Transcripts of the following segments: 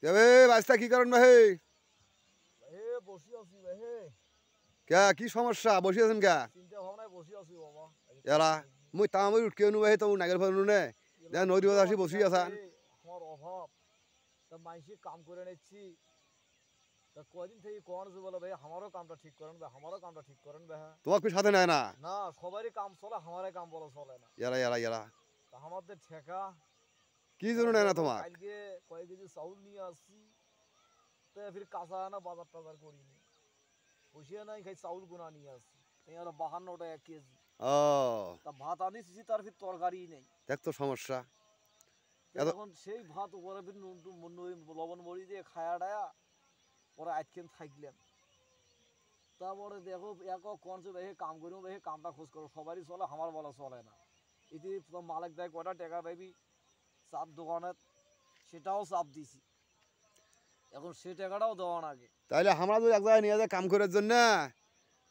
যাবে বাস্তা কি কারণ ভাই এ বসি আছি ভাই কে কি সমস্যা বসে আছেন কে চিন্তা ভাবনায় বসি আছি বাবা এলা মুই তামাই উঠকে নু ভাই তো নাগের ফেলনু নে দেন নদী বাজার আসি বসি আছেন আমার অভাব তা মাইসি কাম করে নিচ্ছি তা কয়দিন থেকে কোন যে বলে ভাই আমারও কামটা ঠিক করেন ভাই আমারও কামটা ঠিক করেন ভাই তোমাকে কি সাথে নেয় না না সবারই কাম চলে আমারই কাম বলে চলে না এরা এরা এরা তা আমাদের ঠেকা কি জন্য নেয় না তোমাক কালকে কয়েক কেজি চাউল নিয়ে আসছি তা ফির কাঁচা আনা বাজার টাজার করিনি বসিয়ে নাই খাই চাউল গুনা নিয়ে আসছি তাই আর 52 টাকা কেজি ও তা ভাত আনিছি তার ফির তরকারি নেই দেখ তো সমস্যা এখন সেই ভাত উপরে ফির লবণ মরি দিয়ে খায়া ডায়া পরে আজকেন থাকলেন তারপরে দেখো এক কনসে দেখে কাম করিও দেখে কামটা খোঁজ করো সবারই চলে আমার বলা চলে না এটি মালিক দেয় কয়টা টাকা পাবি চাপ দোকানে সেটাও চাপ দিছি এখন সে টাকাটাও দেওয়ার আগে তাইলে আমরা যদি এক জায়গায় নিয়ে যাই কাম করার জন্য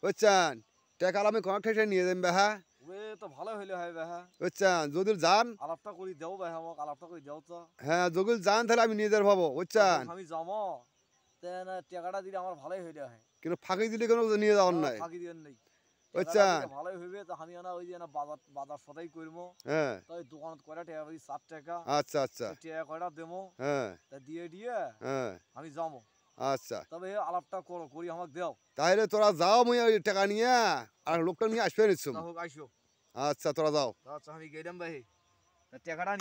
বুঝছেন টাকা আমি কয়েক ঠেসে নিয়ে যাই হ্যাঁ ওয়ে তো ভালো হইলে হয় হ্যাঁ বুঝছেন যদি যান আলাপটা করি দেও ভাই আমাকে আলাপটা করে দেও তো হ্যাঁ যদি যান তাহলে আমি নিয়ে যাবো ভাবো বুঝছেন আমি যাবো তেন টাকাটা দিলে আমার ভালোই হইলে হয় কিন্তু ফাঁকি দিলে কোনো নিয়ে যাওয়ার নাই ফাঁকি দিয়ে নেই বুঝছেন ভালোই হইবে তো আমি না ওই যে না বাজার বাজার সদাই করবো হ্যাঁ তাই দোকানত কয়টা টাকা পাবি 7 টাকা আচ্ছা আচ্ছা টাকা কয়টা দেবো হ্যাঁ তা দিয়ে হ্যাঁ আমি যাবো আচ্ছা তবে আলাপটা করো করি আমাকে দেও তাহলে তোরা যাও মুই ওই টাকা নিয়ে আর লোকটা নিয়ে আসবে নিচ্ছুম তা হোক আইসো আচ্ছা তোরা যাও আচ্ছা আমি গেলাম ভাই টাকাটা